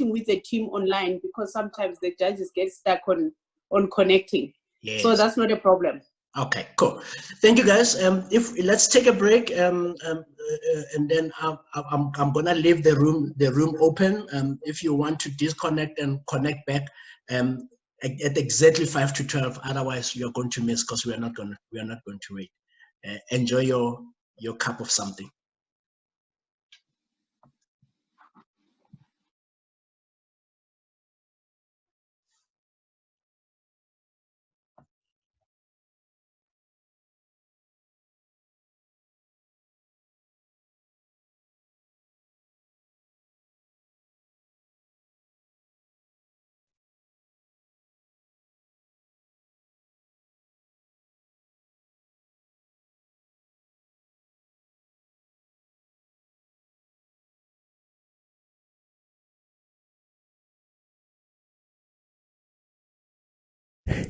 with the team online, because sometimes the judges get stuck on connecting. Yes. So that's not a problem. Okay, cool. Thank you, guys. If let's take a break, and then I'm gonna leave the room open. If you want to disconnect and connect back, at exactly 5 to 12. Otherwise, you're going to miss, because we are not going to wait. Enjoy your cup of something.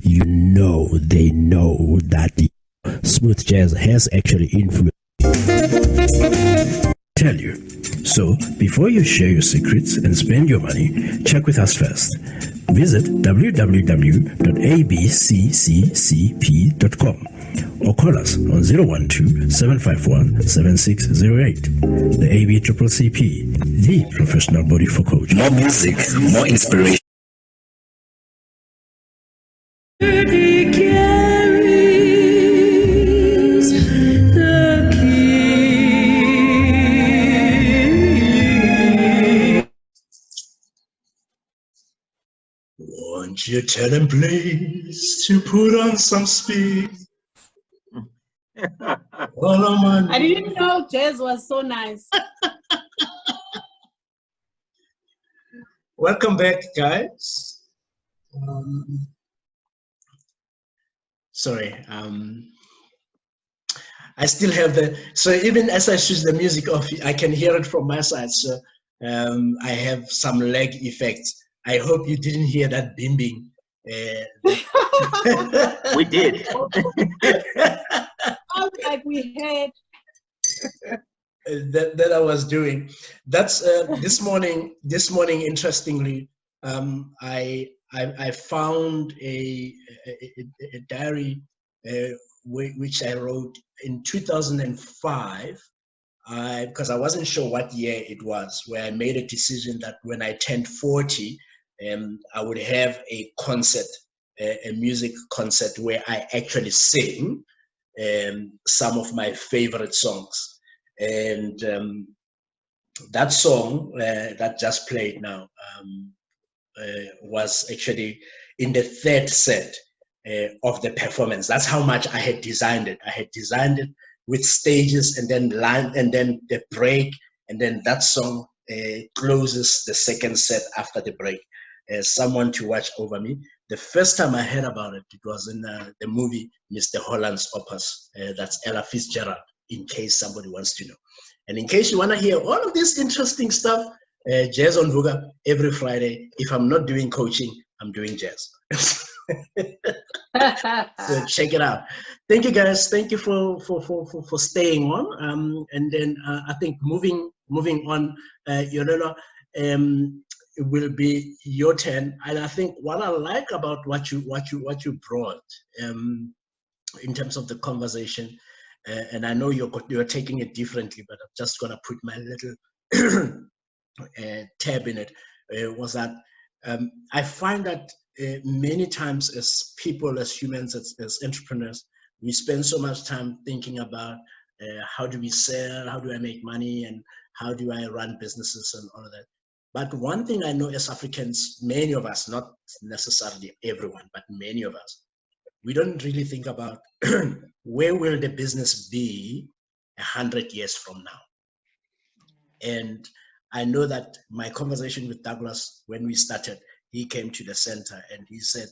You know, they know that smooth jazz has actually influenced. Tell you. So, before you share your secrets and spend your money, check with us first. Visit www.abccccp.com or call us on 012-751-7608. The ABCCCP, the professional body for coaching. More music, more inspiration. Won't you tell them, please, to put on some speed? I didn't know jazz was so nice. Welcome back, guys. Sorry, I still have so even as I switch the music off, I can hear it from my side. So I have some lag effects. I hope you didn't hear that bing. We did. Sounds like we had that I was doing. That's this morning. Interestingly, I found a diary which I wrote in 2005. Because I wasn't sure what year it was, where I made a decision that when I turned 40, I would have a concert, a music concert where I actually sing some of my favorite songs. And that song that just played now was actually in the third set of the performance. That's how much I had designed it. I had designed it with stages, and then line, and then the break, and then that song closes the second set after the break. Someone to watch over me. The first time I heard about it, it was in the movie Mr. Holland's Opus. That's Ella Fitzgerald, in case somebody wants to know. And in case you want to hear all of this interesting stuff, Jazz on Vuga every Friday. If I'm not doing coaching, I'm doing jazz. So check it out. Thank you, guys. Thank you for staying on. And then I think moving on, Yolelwa, it will be your turn. And I think what I like about what you brought in terms of the conversation, and I know you're taking it differently, but I'm just gonna put my little tab in it. Was that I find that many times as people, as humans, as entrepreneurs, we spend so much time thinking about how do we sell, how do I make money, and how do I run businesses and all of that. But one thing I know as Africans, many of us, not necessarily everyone, but many of us, we don't really think about where will the business be 100 years from now. And I know that my conversation with Douglas, when we started, he came to the center and he said,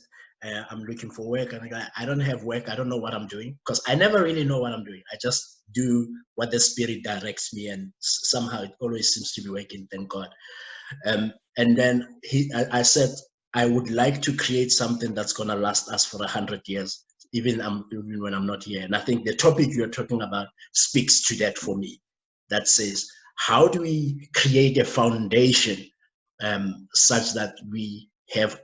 I'm looking for work. And I don't have work. I don't know what I'm doing, because I never really know what I'm doing. I just do what the spirit directs me, and somehow it always seems to be working, thank God. And then I said, I would like to create something that's going to last us for 100 years, even when I'm not here. And I think the topic you're talking about speaks to that for me. That says, how do we create a foundation such that we have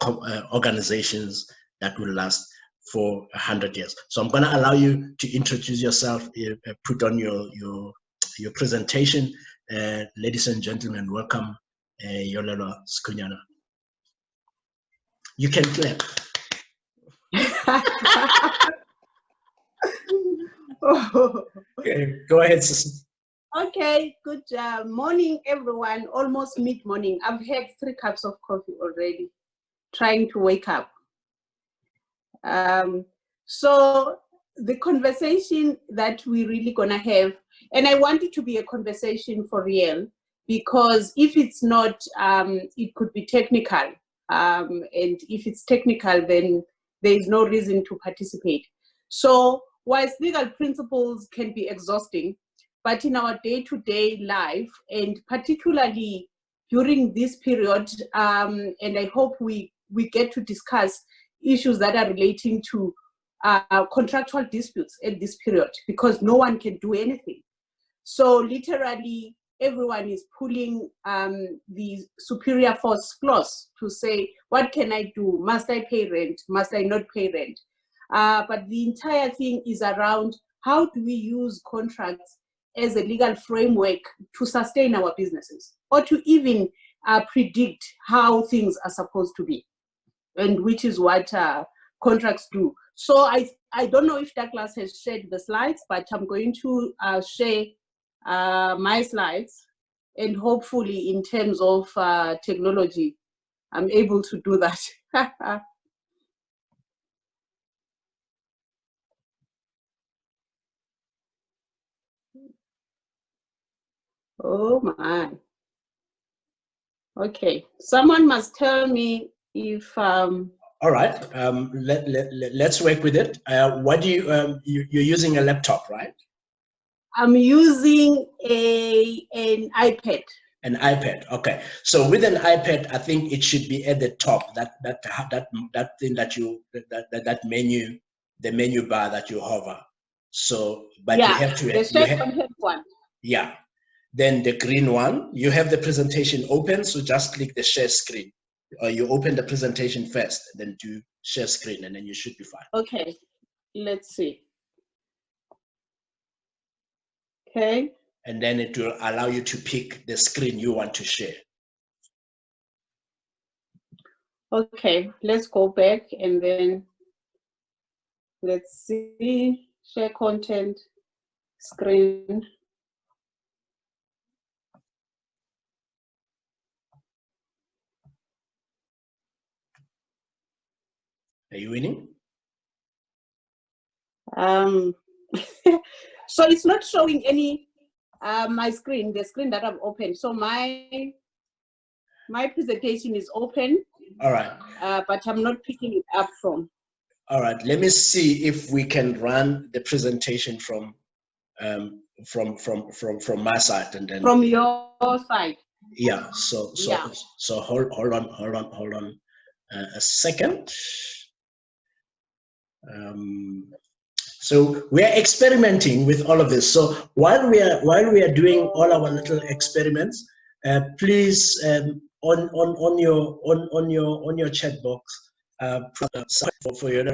organizations that will last for 100 years. So I'm going to allow you to introduce yourself, put on your presentation. Ladies and gentlemen, welcome Yolelwa Sikunyana. You can clap. Okay, go ahead, sister. Okay, good morning, everyone. Almost mid-morning. I've had 3 cups of coffee already, trying to wake up. So the conversation that we're really gonna have, and I want it to be a conversation for real, because if it's not, it could be technical. And if it's technical, then there is no reason to participate. So whilst legal principles can be exhausting, but in our day-to-day life, and particularly during this period, and I hope we get to discuss issues that are relating to contractual disputes at this period, because no one can do anything. So literally, everyone is pulling the superior force clause to say, what can I do? Must I pay rent? Must I not pay rent? But the entire thing is around how do we use contracts as a legal framework to sustain our businesses, or to even predict how things are supposed to be, and which is what contracts do. So I don't know if Douglas has shared the slides, but I'm going to share my slides, and hopefully in terms of technology, I'm able to do that. Oh my. Okay, someone must tell me if all right, let's work with it. What do you're using a laptop, right? I'm using an iPad. An iPad, okay. So with an iPad, I think it should be at the top. That thing that menu, the menu bar that you hover. So, but yeah, you have to. The second one. Yeah. Then the green one, you have the presentation open, so just click the share screen. Or you open the presentation first, and then do share screen, and then you should be fine. Okay, let's see. Okay. And then it will allow you to pick the screen you want to share. Okay, let's go back and then let's see, share content, screen. Are you winning? So it's not showing any my screen, the screen that I've opened. So my presentation is open. All right. But I'm not picking it up from. All right. Let me see if we can run the presentation from my side, and then from your side. Yeah. So hold on a second. So we are experimenting with all of this. So while we are doing all our little experiments, please on your chat box for your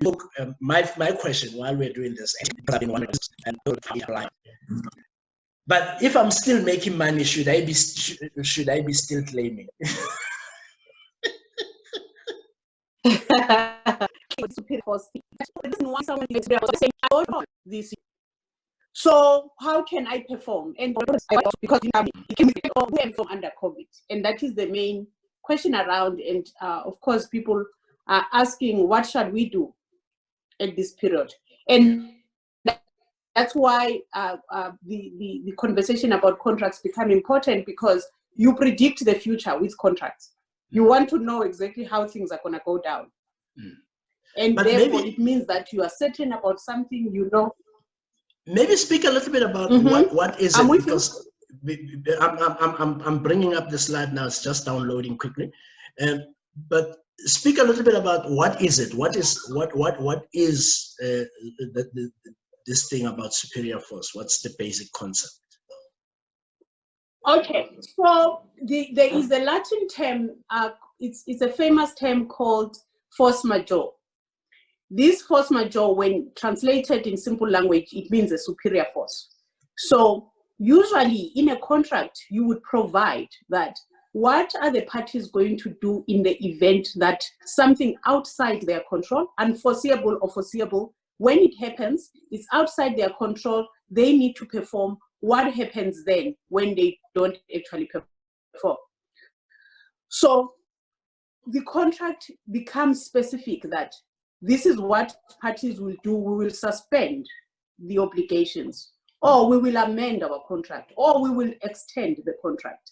look. My question while we're doing this, but if I'm still making money, should I be still claiming? So how can I perform? And because it can be from under COVID, and that is the main question around. And of course, people are asking, what shall we do at this period? And that's why the conversation about contracts become important, because you predict the future with contracts. You want to know exactly how things are going to go down. And but therefore, it means that you are certain about something, you know. Maybe speak a little bit about what is it, because I'm bringing up the slide now. It's just downloading quickly, but speak a little bit about what is it. What is this thing about superior force? What's the basic concept? Okay, so there is a Latin term, it's a famous term called force majeure. This force majeure, when translated in simple language, it means a superior force. So usually in a contract, you would provide that what are the parties going to do in the event that something outside their control, unforeseeable or foreseeable, when it happens, it's outside their control, they need to perform. What happens then when they don't actually perform? So the contract becomes specific that this is what parties will do. We will suspend the obligations, or we will amend our contract, or we will extend the contract.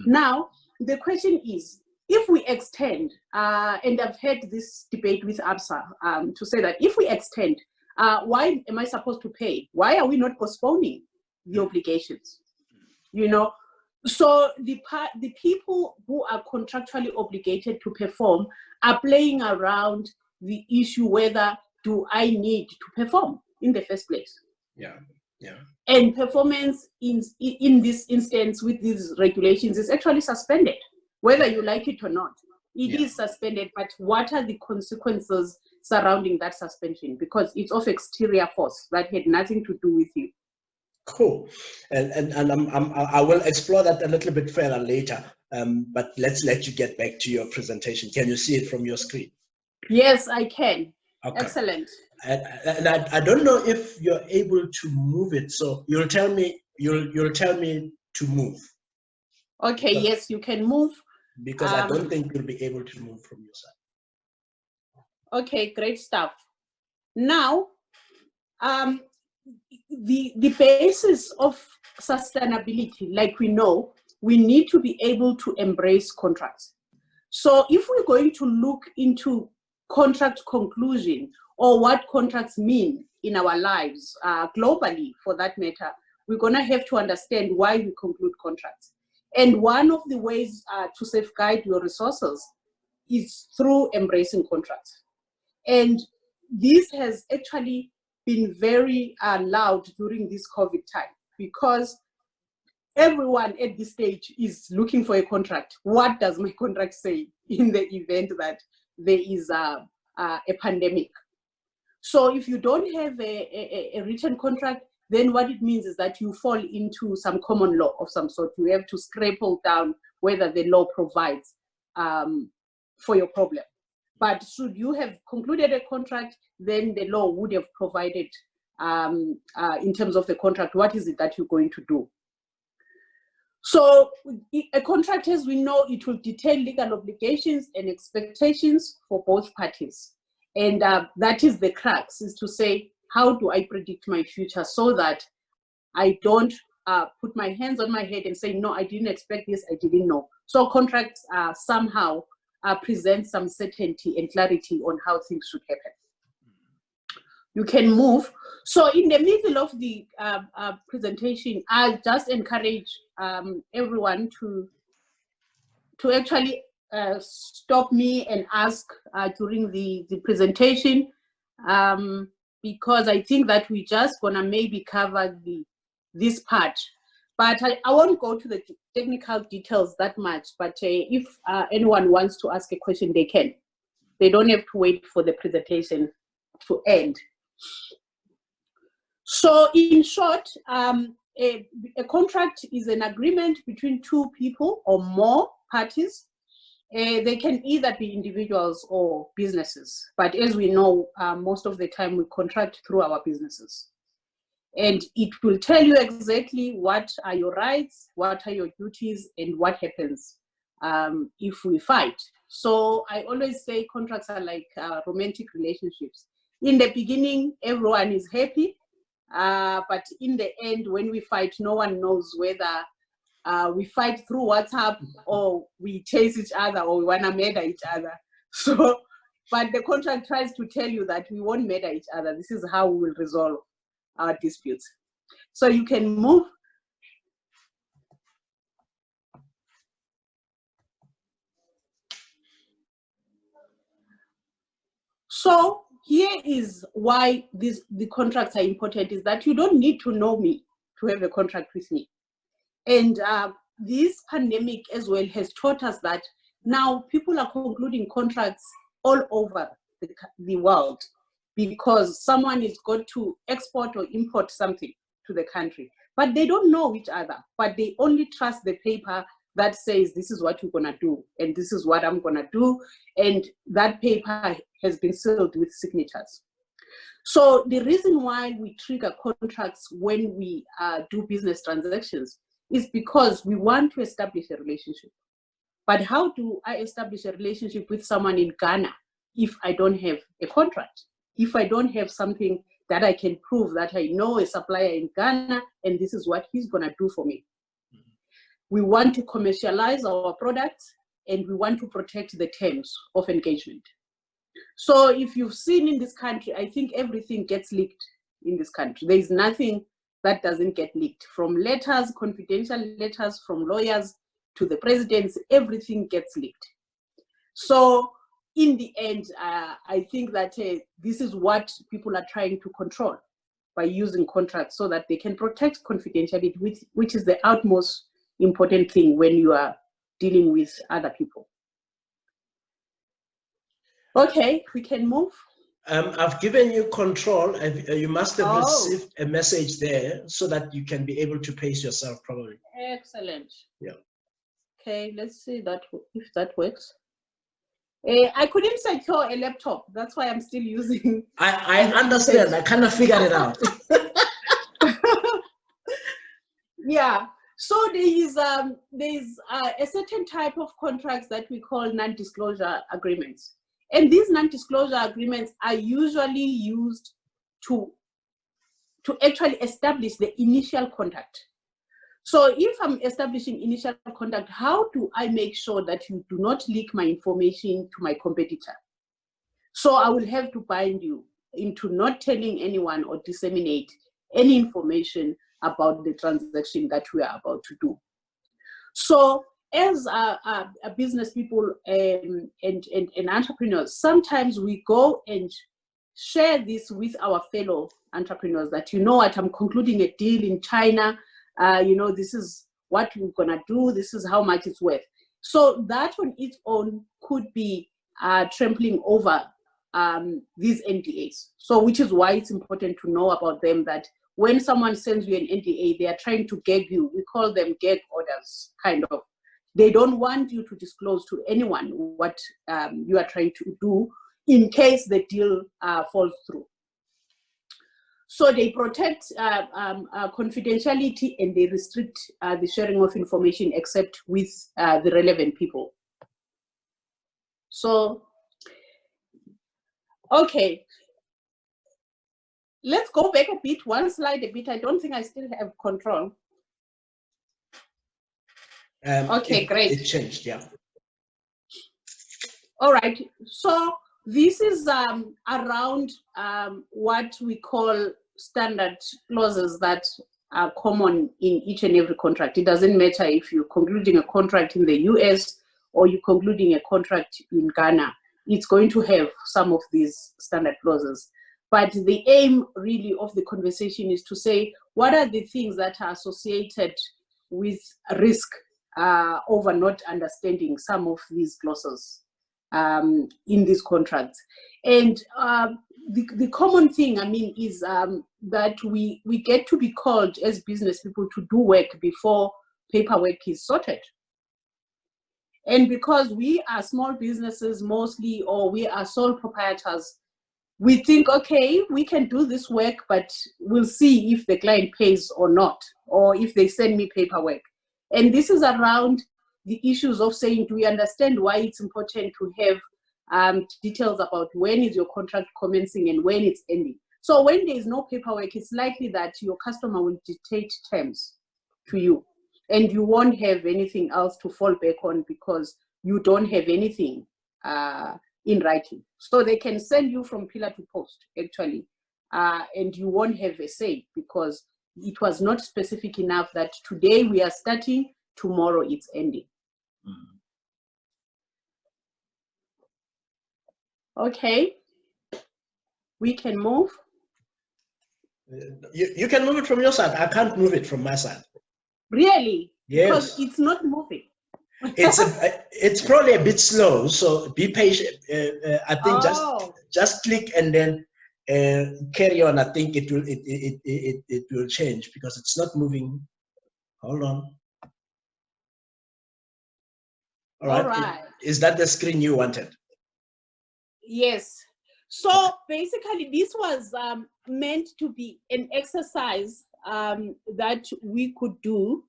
Now, the question is, if we extend, and I've had this debate with ABSA to say that if we extend, why am I supposed to pay? Why are we not postponing the obligations? You know, so the people who are contractually obligated to perform are playing around the issue whether do I need to perform in the first place. Yeah, yeah. And performance in this instance with these regulations is actually suspended, whether you like it or not. It is suspended, but what are the consequences surrounding that suspension? Because it's of exterior force that had nothing to do with you. Cool, and I will explore that a little bit further later. But let's let you get back to your presentation. Can you see it from your screen? Yes, I can. Okay. Excellent. And I don't know if you're able to move it. So you'll tell me to move. Okay. Because, yes, you can move. Because I don't think you'll be able to move from your side. Okay, great stuff. Now, the basis of sustainability, like we know, we need to be able to embrace contracts. So if we're going to look into contract conclusion or what contracts mean in our lives, globally for that matter, we're going to have to understand why we conclude contracts. And one of the ways to safeguard your resources is through embracing contracts. And this has actually been very loud during this COVID time, because everyone at this stage is looking for a contract. What does my contract say in the event that there is a pandemic? So if you don't have a written contract, then what it means is that you fall into some common law of some sort. You have to scrape down whether the law provides for your problem. But should you have concluded a contract, then the law would have provided in terms of the contract, what is it that you're going to do? So a contract, as we know, it will detail legal obligations and expectations for both parties. And that is the crux, is to say, how do I predict my future so that I don't put my hands on my head and say, no, I didn't expect this, I didn't know. So contracts somehow present some certainty and clarity on how things should happen. You can move. So in the middle of the presentation, I just encourage everyone to actually stop me and ask during the presentation, because I think that we just gonna maybe cover this part. But I won't go to the technical details that much, but if anyone wants to ask a question, they can. They don't have to wait for the presentation to end. So in short, a contract is an agreement between two people or more parties. They can either be individuals or businesses. But as we know, most of the time we contract through our businesses. And it will tell you exactly what are your rights, what are your duties, and what happens if we fight. So I always say contracts are like romantic relationships. In the beginning, everyone is happy, but in the end, when we fight, no one knows whether we fight through WhatsApp or we chase each other or we want to murder each other. So, but the contract tries to tell you that we won't murder each other. This is how we will resolve our disputes. So you can move. So here is why the contracts are important, is that you don't need to know me to have a contract with me. And this pandemic as well has taught us that now people are concluding contracts all over the world because someone is going to export or import something to the country, but they don't know each other, but they only trust the paper that says this is what you're going to do and this is what I'm going to do, and that paper has been sealed with signatures. So the reason why we trigger contracts when we do business transactions is because we want to establish a relationship. But how do I establish a relationship with someone in Ghana if I don't have a contract? If I don't have something that I can prove that I know a supplier in Ghana and this is what he's going to do for me? We want to commercialize our products and we want to protect the terms of engagement. So if you've seen in this country, I think everything gets leaked in this country. There is nothing that doesn't get leaked. From letters, confidential letters from lawyers to the presidents, everything gets leaked. So in the end, I think that this is what people are trying to control by using contracts so that they can protect confidentiality, which is the utmost important thing when you are dealing with other people. Okay, we can move. I've given you control. You must have received a message there so that you can be able to pace yourself probably. Excellent. Yeah. Okay, let's see that if that works. I couldn't secure a laptop. That's why I'm still using. I understand. I kind of figured it out. Yeah. So there is a certain type of contracts that we call non-disclosure agreements. And these non-disclosure agreements are usually used to actually establish the initial contact. So if I'm establishing initial contact, how do I make sure that you do not leak my information to my competitor? So I will have to bind you into not telling anyone or disseminate any information about the transaction that we are about to do. So as business people and entrepreneurs, sometimes we go and share this with our fellow entrepreneurs that, you know what, I'm concluding a deal in China, this is what we're gonna do, this is how much it's worth. So that on its own could be trampling over these NDAs. So which is why it's important to know about them, that when someone sends you an NDA, they are trying to gag you. We call them gag orders, kind of. They don't want you to disclose to anyone what you are trying to do in case the deal falls through. So they protect confidentiality and they restrict the sharing of information except with the relevant people. So, okay. Let's go back a bit, one slide a bit. I don't think I still have control. Okay, great. It changed, yeah. All right. So this is around what we call standard clauses that are common in each and every contract. It doesn't matter if you're concluding a contract in the US or you're concluding a contract in Ghana. It's going to have some of these standard clauses. But the aim really of the conversation is to say, what are the things that are associated with risk over not understanding some of these clauses in these contracts? And the common thing, is that we get to be called as business people to do work before paperwork is sorted. And because we are small businesses mostly, or we are sole proprietors, we think, okay, we can do this work, but we'll see if the client pays or not, or if they send me paperwork. And this is around the issues of saying, do we understand why it's important to have details about when is your contract commencing and when it's ending? So when there is no paperwork, it's likely that your customer will dictate terms to you, and you won't have anything else to fall back on because you don't have anything in writing. So they can send you from pillar to post, actually, and you won't have a say because it was not specific enough that today we are starting, tomorrow it's ending. Okay, we can move. You can move it from your side. I can't move it from my side. Really? Because Yes. it's not moving. It's probably a bit slow, so be patient. I think just click and then carry on. I think it will change because it's not moving. Hold on. All right. Is that the screen you wanted? Yes. So basically, this was meant to be an exercise that we could do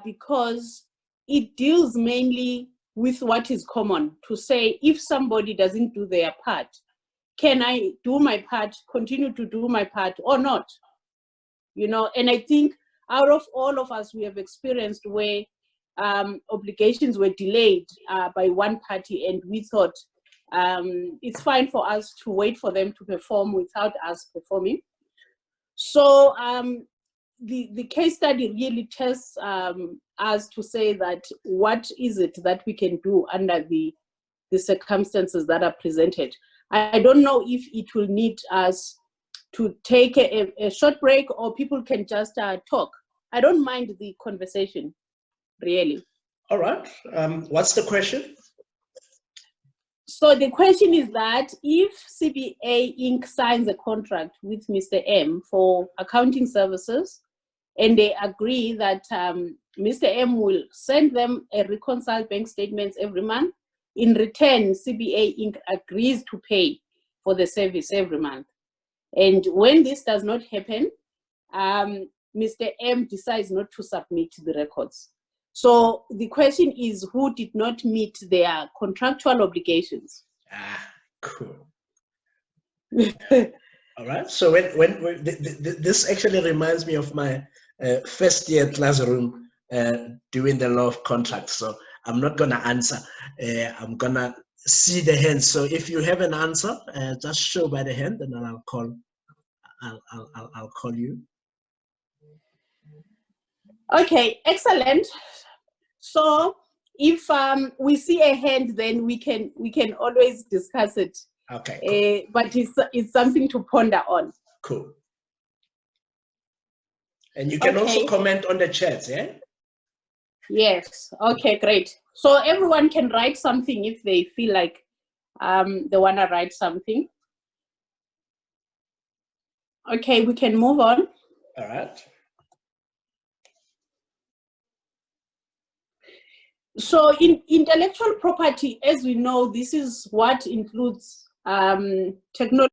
because it deals mainly with what is common, to say if somebody doesn't do their part, can I do my part, continue to do my part or not? You know, and I think out of all of us, we have experienced where obligations were delayed by one party, and we thought it's fine for us to wait for them to perform without us performing. So the case study really tests us to say that what is it that we can do under the circumstances that are presented. I don't know if it will need us to take a short break, or people can just talk. I don't mind the conversation, really. All right. What's the question? So the question is that if CBA Inc. signs a contract with Mr. M for accounting services, and they agree that Mr. M will send them a reconciled bank statements every month, in return, CBA Inc. agrees to pay for the service every month. And when this does not happen, Mr. M decides not to submit the records. So the question is, who did not meet their contractual obligations? Cool. All right. So when this actually reminds me of my first year classroom doing the law of contracts. So I'm not gonna answer. I'm gonna see the hand. So if you have an answer, just show by the hand, and then I'll call. I'll call you. Okay, excellent. So if we see a hand, then we can always discuss it. Okay. Cool. But it's something to ponder on. Cool. And you can also comment on the chat, yeah? Yes. Okay, great. So everyone can write something if they feel like they want to write something. Okay, we can move on. All right. So in intellectual property, as we know, this is what includes technology